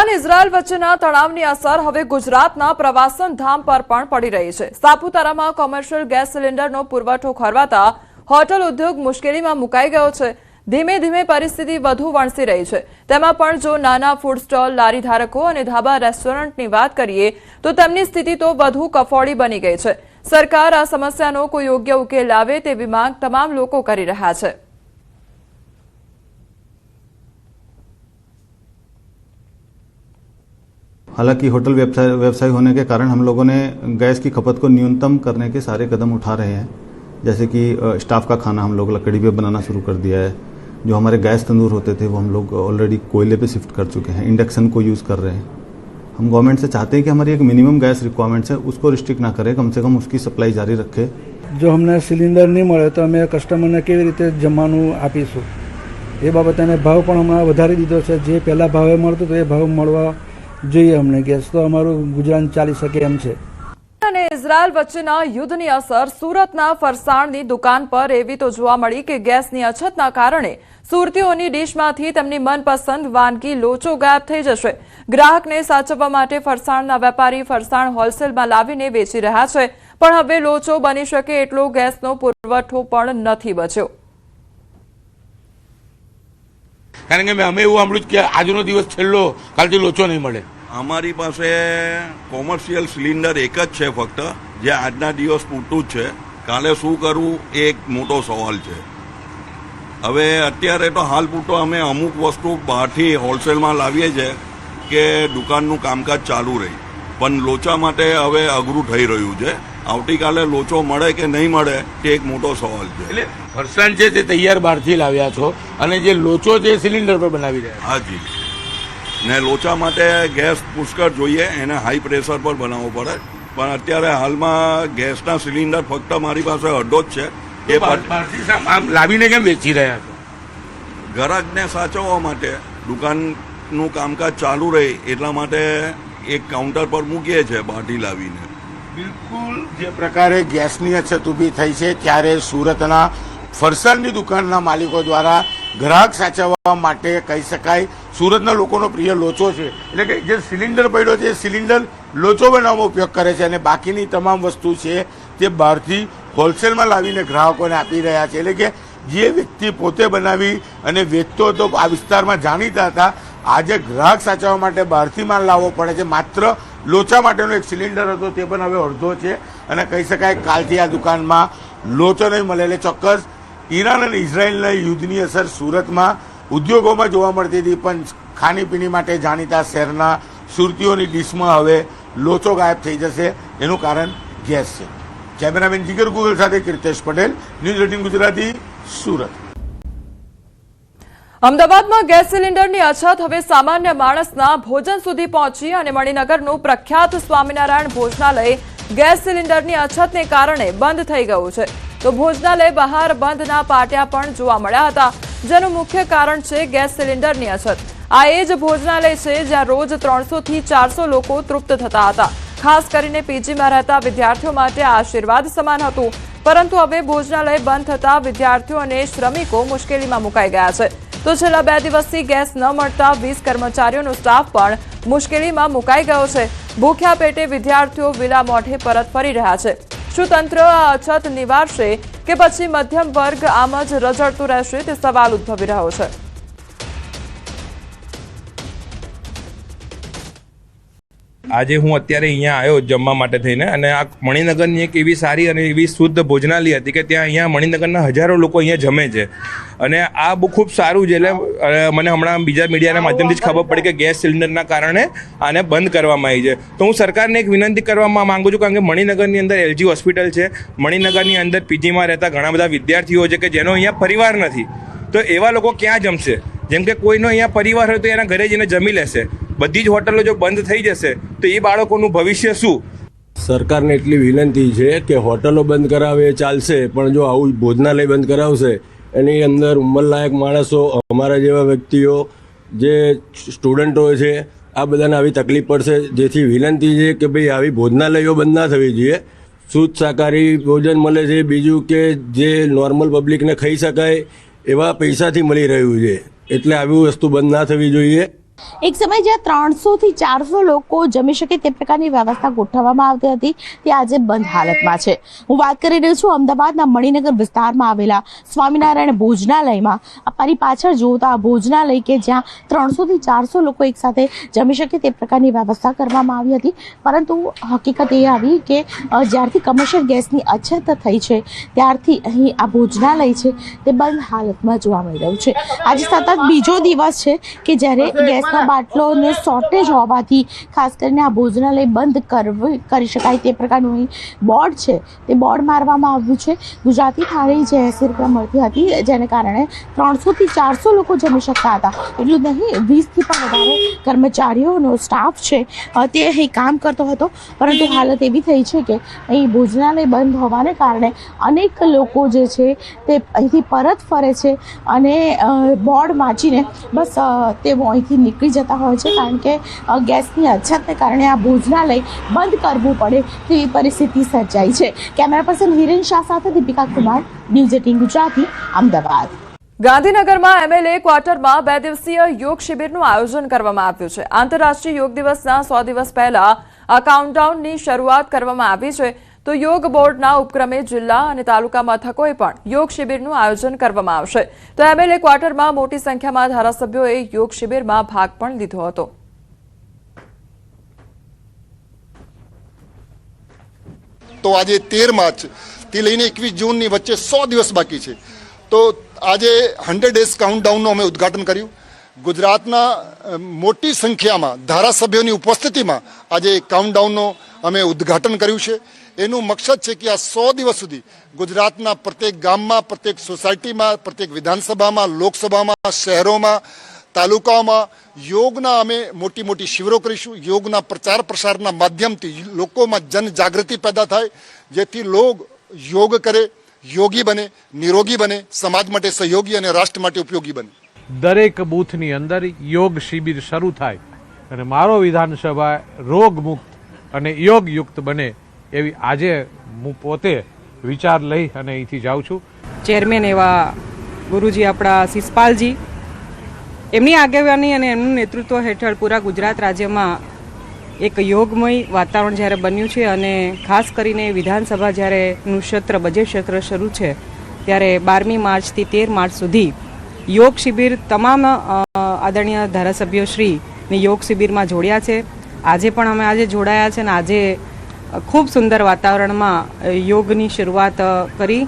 Iran Israel વચ્ચેના તણાવની અસર હવે ગુજરાતના પ્રવાસન ધામ પર પણ પડી રહી છે। સાપુતારામાં કોમર્શિયલ ગેસ સિલિન્ડરનો પુરવઠો ખોરવાતા હોટલ ઉદ્યોગ મુશ્કેલીમાં મુકાઈ ગયો છે। ધીમે ધીમે પરિસ્થિતિ વધુ વણસી રહી છે। તેમાં પણ જો નાના ફૂડ સ્ટોલ, લારી ધારકો અને ધાબા રેસ્ટોરન્ટની વાત કરીએ તો તેમની સ્થિતિ તો વધુ કફોડી બની ગઈ છે। સરકાર આ સમસ્યાનો કોઈ યોગ્ય ઉકેલ લાવે તેવી માંગ તમામ લોકો કરી રહ્યા છે। हालांकि होटल व्यवसाय होने के कारण हम लोगों ने गैस की खपत को न्यूनतम करने के सारे कदम उठा रहे हैं। जैसे कि स्टाफ का खाना हम लोग लकड़ी पे बनाना शुरू कर दिया है। जो हमारे गैस तंदूर होते थे वो हम लोग ऑलरेडी कोयले पे शिफ्ट कर चुके हैं। इंडक्शन को यूज़ कर रहे हैं। हम गवर्नमेंट से चाहते हैं कि हमारी एक मिनिमम गैस रिक्वायरमेंट्स है उसको रिस्ट्रिक्ट ना करें, कम से कम उसकी सप्लाई जारी रखे। जो हमने सिलिंडर नहीं મળે તો અમે કસ્ટમરને કેવી રીતે જમવાનું આપીશું એ બાબતે અમે ભાવ પણ હમણાં વધારી દીધો છે। જે પહેલાં ભાવે મળતો તો એ ભાવ મળવા જોઈએ અમને। ગેસ તો અમારું ગુજરાન ચાલી શકે એમ છે। અને ઇઝરાયલ વચ્ચેના યુદ્ધની અસર સુરતના ફરસાણની દુકાન પર એવી તો જોવા મળી કે ગેસની અછતના કારણે સુરતીઓની ડીશમાંથી તેમની મનપસંદ વાનગી લોચો ગાયબ થઈ જશે। ગ્રાહકને સાચવવા માટે ફરસાણના વેપારી ફરસાણ હોલસેલમાં લાવીને વેચી રહ્યા છે, પણ હવે લોચો બની શકે એટલો ગેસનો પુરવઠો પણ નથી બચ્યો। કારણ કે અમે એવું સાંભળ્યું કે આજનો દિવસ છેલ્લો, કાલથી લોચો નહીં મળે। અમારી પાસે કોમર્શિયલ સિલિન્ડર એક જ છે ફક્ત, જે આજના દિવસ પૂરતું જ છે। કાલે શું કરવું એ એક મોટો સવાલ છે। હવે અત્યારે તો હાલ પૂરતો અમે અમુક વસ્તુ બહારથી હોલસેલમાં લાવીએ છીએ કે દુકાનનું કામકાજ ચાલુ રહે, પણ લોચા માટે હવે અઘરું થઈ રહ્યું છે। આવતીકાલે લોચો મળે કે નહીં મળે તે એક મોટો સવાલ છે। એટલે ફરસાણ છે તે તૈયાર બહારથી લાવ્યા છો અને જે લોચો છે સિલિન્ડર પર બનાવી રહ્યા છો। હાજી, ને લોચા માટે ગેસ પુષ્કળ જોઈએ, એને હાઈ પ્રેશર પર બનાવવો પડે, પણ અત્યારે હાલમાં ગેસના સિલિન્ડર ફક્ત મારી પાસે અડધો જ છે। એ બહારથી આમ લાવીને કેમ વેચી રહ્યા છો? ગ્રાહકને સાચવવા માટે, દુકાનનું કામકાજ ચાલુ રહે એટલા માટે એક કાઉન્ટર પર મૂકીએ છીએ બહારથી લાવીને। બિલકુલ જે પ્રકારે ગેસની અછત ઊભી થઈ છે ત્યારે સુરતના ફરસાણની દુકાનના માલિકો દ્વારા ગ્રાહક સાચવવા માટે કહી શકાય સુરતના લોકોનો પ્રિય લોચો છે। એટલે કે જે સિલિન્ડર પડ્યો છે સિલિન્ડર લોચો બનાવવામાં ઉપયોગ કરે છે અને બાકીની તમામ વસ્તુ છે તે બહારથી હોલસેલમાં લાવીને ગ્રાહકોને આપી રહ્યા છે। એટલે કે જે વ્યક્તિ પોતે બનાવી અને વેચતો હતો, આ વિસ્તારમાં જાણીતા હતા, આજે ગ્રાહક સાચવવા માટે બહારથી માલ લાવવો પડે છે। માત્ર લોચા માટેનો એક સિલિન્ડર હતો તે પણ હવે અડધો છે અને કહી શકાય કાલથી આ દુકાનમાં લોચો નહીં મળે। એટલે ચોક્કસ ઈરાન અને ઇઝરાયલના યુદ્ધની અસર સુરતમાં ઉદ્યોગોમાં જોવા મળતી હતી, પણ ખાણીપીણી માટે જાણીતા શહેરના સુરતીઓની ડીશમાં હવે લોચો ગાયબ થઈ જશે। એનું કારણ ગેસ છે। કેમેરામેન જીગર ગુગલ સાથે કીર્તેશ પટેલ, ન્યૂઝ 18 ગુજરાતી, સુરત। અમદાવાદમાં ગેસ સિલિન્ડરની અછત હવે સામાન્ય માણસના ભોજન સુધી પહોંચી અને મણિનગરનું પ્રખ્યાત સ્વામિનારાયણ ભોજનાલય ગેસ સિલિન્ડરની અછતને કારણે બંધ થઈ ગયું છે, તો ભોજનાલય બહાર બંધના પાટિયા પણ જોવા મળ્યા હતા, જેનું મુખ્ય કારણ છે ગેસ સિલિન્ડરની અછત। આ એ જ ભોજનાલય છે જ્યાં રોજ 300 થી 400 લોકો તૃપ્ત થતા હતા। ખાસ કરીને પીજીમાં રહેતા વિદ્યાર્થીઓ માટે આશીર્વાદ સમાન હતું, પરંતુ હવે ભોજનાલય બંધ થતા વિદ્યાર્થીઓ અને શ્રમિકો મુશ્કેલીમાં મુકાઈ ગયા છે। તો છેલ્લા 2 દિવસથી ગેસ ન મળતા 20 કર્મચારીઓનો સ્ટાફ પણ મુશ્કેલીમાં મુકાઈ ગયો છે। ભૂખ્યા પેટે વિદ્યાર્થીઓ વિલા મોઢે પરત ફરી રહ્યા છે। શું તંત્ર આ અછત નિવારશે કે પછી મધ્યમ વર્ગ આમ જ રઝળતું રહેશે તે સવાલ ઉદ્ભવી રહ્યો છે। આજે હું અત્યારે અહીંયા આવ્યો જમવા માટે થઈને, અને આ મણિનગરની એક એવી સારી અને એવી શુદ્ધ ભોજનાલય હતી કે ત્યાં અહીંયા મણિનગરના હજારો લોકો અહીંયા જમે છે, અને આ બહુ ખૂબ સારું છે। એટલે મને હમણાં બીજા મીડિયાના માધ્યમથી જ ખબર પડી કે ગેસ સિલિન્ડરના કારણે આને બંધ કરવામાં આવી છે। તો હું સરકારને એક વિનંતી કરવા માંગુ છું, કારણ કે મણિનગરની અંદર એલજી હોસ્પિટલ છે, મણિનગરની અંદર પીજીમાં રહેતા ઘણા બધા વિદ્યાર્થીઓ છે કે જેનો અહીંયા પરિવાર નથી, તો એવા લોકો ક્યાં જમશે? જેમ કે કોઈનો અહીંયા પરિવાર હોય તો એના ઘરે જઈને જમી લેશે, બધી જ હોટલો જો બંધ થઈ જશે તો એ બાળકોનું ભવિષ્ય શું? સરકારને એટલી વિનંતી છે કે હોટલો બંધ કરાવે ચાલશે, પણ જો આવું ભોજનાલય બંધ કરાવશે એની અંદર ઉંમરલાયક માણસો, અમારા જેવા વ્યક્તિઓ, જે સ્ટુડન્ટો છે, આ બધાને આવી તકલીફ પડશે। જેથી વિનંતી છે કે ભાઈ આવી ભોજનાલયો બંધ ના થવી જોઈએ। શુદ્ધ શાકાહારી ભોજન મળે છે, બીજું કે જે નોર્મલ પબ્લિકને ખાઈ શકાય એવા પૈસાથી મળી રહ્યું છે, એટલે આવી વસ્તુ બંધ ના થવી જોઈએ। એક સમય જ્યાં 300 થી 400 લોકો જમી શકે તે પ્રકારની વ્યવસ્થા ગોઠવવામાં આવતી હતી તે આજે બંધ હાલતમાં છે. હું વાત કરી રહી છું અમદાવાદના મણિનગર વિસ્તારમાં આવેલા સ્વામિનારાયણ ભોજનાલયમાં. મારી પાછળ જોતા આ ભોજનાલય કે જ્યાં 300 થી 400 લોકો એક સાથે જમી શકે તે પ્રકારની વ્યવસ્થા કરવામાં આવી હતી, પરંતુ હકીકત એ આવી કે જ્યારથી કમર્શિયલ ગેસની અછત થઈ છે ત્યારથી અહીં આ ભોજનાલય છે તે બંધ હાલતમાં જોવા મળી રહ્યું છે. આજે સતત બીજો દિવસ છે કે જ્યારે ગેસના બાટલોને શોર્ટેજ હોવાથી ખાસ કરીને આ ભોજનાલય બંધ કરી શકાય તે પ્રકારનું અહીં બોર્ડ છે તે બોર્ડ મારવામાં આવ્યું છે. ગુજરાતી થાળી જે 80 રૂપિયા મળતી હતી જેને કારણે 300 થી 400 લોકો જમી શકતા હતા. એટલું નહીં, 20 થી પણ વધારે કર્મચારીઓનો સ્ટાફ છે તે અહીં કામ કરતો હતો, પરંતુ હાલત એવી થઈ છે કે અહીં ભોજનાલય બંધ હોવાને કારણે અનેક લોકો જે છે તે અહીંથી પરત ફરે છે અને બોર્ડ વાંચીને બસ તેઓ અહીંથી નીકળી જતા હોય છે, કારણ કે ગેસની અછતને કારણે આ ભોજનાલય બંધ કરવું પડે તેવી પરિસ્થિતિ સર્જાઈ છે. કેમેરા પર્સન હિરેન શાહ સાથે દીપિકા કુમાર, ન્યૂઝ 18 ગુજરાતી, અમદાવાદ. ગાંધીનગરમાં એમએલએ ક્વાર્ટરમાં 2 દિવસીય યોગ શિબિરનું આયોજન કરવામાં આવ્યું છે. આંતરરાષ્ટ્રીય યોગ દિવસના 100 દિવસ પહેલા આ કાઉન્ટડાઉનની શરૂઆત કરવામાં આવી છે. તો યોગ બોર્ડના ઉપક્રમે જિલ્લા અને તાલુકા મથકોએ પણ યોગ શિબિરનું આયોજન કરવામાં આવશે. તો એમએલએ ક્વાર્ટરમાં મોટી સંખ્યામાં ધારાસભ્યોએ યોગ શિબિરમાં ભાગ પણ લીધો હતો. તો આજે 13 માર્ચથી લઈને 21 જૂનની વચ્ચે 100 દિવસ બાકી છે. તો આજે 100 ડેઝ કાઉન્ટડાઉનનું અમે ઉદ્ઘાટન કર્યું. ગુજરાતના મોટી સંખ્યામાં ધારાસભ્યોની ઉપસ્થિતિમાં આજે કાઉન્ટડાઉનનું અમે ઉદ્ઘાટન કર્યું છે. એનું મકસદ છે કે આ 100 દિવસ સુધી ગુજરાતના પ્રત્યેક ગામમાં, પ્રત્યેક સોસાયટીમાં, પ્રત્યેક વિધાનસભામાં, લોકસભામાં, શહેરોમાં, તાલુકાઓમાં યોગના અમે મોટી મોટી શિબિરો કરીશું. યોગના પ્રચાર પ્રસારના માધ્યમથી લોકોમાં જનજાગૃતિ પેદા થાય, જેથી લોક યોગ કરે, યોગી બને, નિરોગી બને, સમાજ માટે સહયોગી અને રાષ્ટ્ર માટે ઉપયોગી બને. દરેક બૂથની અંદર યોગ શિબિર શરૂ થાય અને મારો વિધાનસભા રોગમુક્ત અને યોગયુક્ત બને એવી આજે હું પોતે વિચાર લઈ અને અહીંથી જાઉં છું. ચેરમેન એવા ગુરુજી આપણા શિષપાલજી, એમની આગેવાની અને એમનું નેતૃત્વ હેઠળ પૂરા ગુજરાત રાજ્યમાં એક યોગમય વાતાવરણ જ્યારે બન્યું છે અને ખાસ કરીને વિધાનસભા જ્યારેનું સત્ર, બજેટ સત્ર શરૂ છે ત્યારે 12મી માર્ચથી 13 માર્ચ સુધી યોગ શિબિર તમામ આદરણીય ધારાસભ્યોશ્રીને યોગ શિબિરમાં જોડ્યા છે. આજે પણ અમે આજે જોડાયા છે અને આજે ખૂબ સુંદર વાતાવરણમાં યોગની શરૂઆત કરી.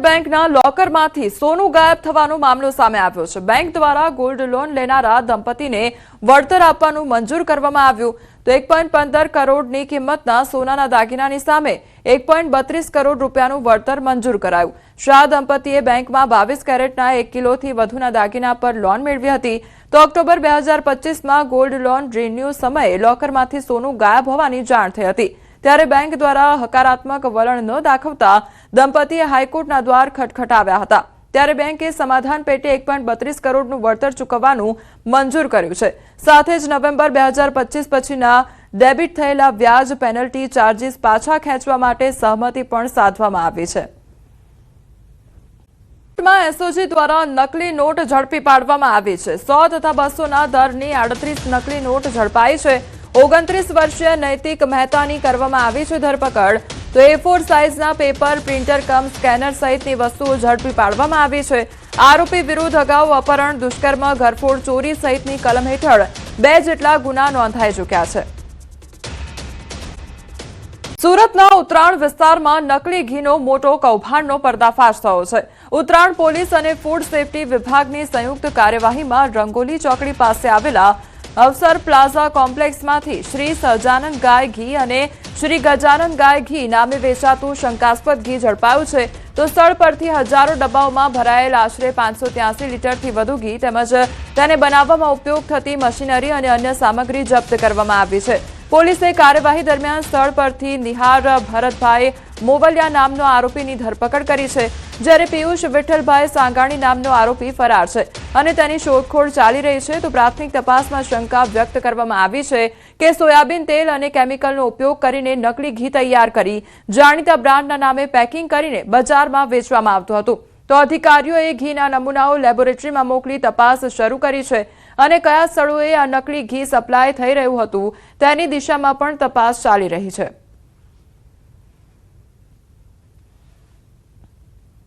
બેંકના લોકરમાંથી સોનું ગાયબ થવાનો મામલો સામે આવ્યો છે. બેંક દ્વારા ગોલ્ડ લોન લેનારા દંપતીને વળતર આપવાનું મંજૂર કરવામાં આવ્યું. તો 1.15 કરોડની કિંમતના સોનાના દાગીનાની સામે 1.32 કરોડ રૂપિયાનું વળતર મંજૂર કરાયું. શાહ દંપતીએ બેંકમાં 22 કેરેટના 1 કિલોથી વધુના દાગીના પર લોન મેળવી હતી. તો ઓક્ટોબર 2025માં ગોલ્ડ લોન રિન્યુ સમયે લોકરમાંથી સોનું ગાયબ હોવાની જાણ થઈ હતી. ત્યારે બેંક દ્વારા હકારાત્મક વલણ ન દાખવતા દંપતીએ હાઈકોર્ટના દ્વાર ખટખટાવ્યા હતા. ત્યારે બેંકે સમાધાન પેટે 1.32 કરોડનું વળતર ચૂકવવાનું મંજૂર કર્યું છે. સાથે જ નવેમ્બર 2025 પછીના ડેબિટ થયેલા વ્યાજ પેનલ્ટી ચાર્જીસ પાછા ખેંચવા માટે સહમતિ પણ સાધવામાં આવી છે. એસઓજી દ્વારા નકલી નોટ ઝડપી પાડવામાં આવી છે. 100 તથા 200ના દરની 38 નકલી નોટ ઝડપાઈ છે. 29 વર્ષીય નૈતિક મહેતાની કરવામાં આવી છે ધરપકડ. તો A4 સાઇઝના પેપર, પ્રિન્ટર કમ સ્કેનર સહિતની વસ્તુઓ ઝડપી પાડવામાં આવી છે. આરોપી વિરુદ્ધ અગાઉ અપહરણ, દુષ્કર્મ, ઘરફોડ, ચોરી સહિતની કલમ હેઠળ 2 જેટલા ગુના નોંધાઈ ચૂક્યા છે. સુરતના ઉત્તરાણ વિસ્તારમાં નકલી ઘીનો મોટો કૌભાંડનો પર્દાફાશ થયો છે. ઉત્તરાણ પોલીસ અને ફૂડ સેફટી વિભાગની સંયુક્ત કાર્યવાહીમાં રંગોલી ચોકડી પાસે આવેલા અવસર પ્લાઝા કોમ્પ્લેક્સમાંથી શ્રી સહજાનંદ ગાય ઘી અને શ્રી ગજાનંદ ગાય ઘી નામે વેચાતું શંકાસ્પદ ઘી ઝડપાયું છે. તો સ્થળ પરથી હજારો ડબ્બાઓમાં ભરાયેલ આશરે 583 લીટરથી વધુ ઘી તેમજ તેને બનાવવામાં ઉપયોગ થતી મશીનરી અને અન્ય સામગ્રી જપ્ત કરવામાં આવી છે. પોલીસે કાર્યવાહી દરમિયાન સ્થળ પરથી નિહાર ભરતભાઈ મોવલિયા નામનો આરોપીની ધરપકડ કરી છે. જ્યારે પિયુષ વિઠ્ઠલભાઈ સાંગાણી નામનો આરોપી ફરાર છે અને તેની શોધખોળ ચાલી રહી છે. તો પ્રાથમિક તપાસમાં શંકા વ્યક્ત કરવામાં આવી છે કે સોયાબીન તેલ અને કેમિકલનો ઉપયોગ કરીને નકલી ઘી તૈયાર કરી જાણીતા બ્રાન્ડના નામે પેકિંગ કરીને બજારમાં વેચવામાં આવતું હતું. તો અધિકારીઓએ ઘીના નમૂનાઓ લેબોરેટરીમાં મોકલી તપાસ શરૂ કરી છે. અને કયા સ્થળોએ આ નકલી ઘી સપ્લાય થઈ રહ્યું હતું તેની દિશામાં પણ તપાસ ચાલી રહી છે.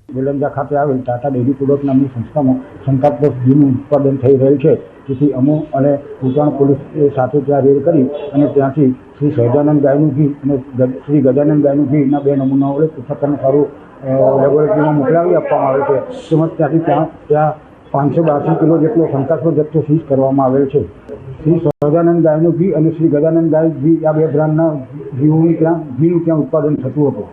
વેલંજા ખાતે આવેલ ટાટા ડેરી પ્રોડક્ટ નામની સંસ્થામાં શંકાસ્પદ ઘીનું ઉત્પાદન થઈ રહેલ છે. તેથી અમો અને ઉચાણ પોલીસ સાથે ત્યાં રેડ કરી અને ત્યાંથી શ્રી સહજાનંદ ગાયનું ઘી અને શ્રી ગજાનંદ ગાયનું ઘીના 2 નમૂનાઓ પૃથ્થકરણ સારું લેબોરેટરીમાં મોકલાવી આપવામાં આવે છે. તેમજ ત્યાંથી ત્યાં 582 કિલો જેટલો શંકાસ્પદ જથ્થો સીઝ કરવામાં આવેલ છે. શ્રી સહજાનંદ ગાયનું ઘી અને શ્રી ગજાનંદ ગાય ઘી આ 2 બ્રાન્ડના ઘીનું ત્યાં ઉત્પાદન થતું હતું.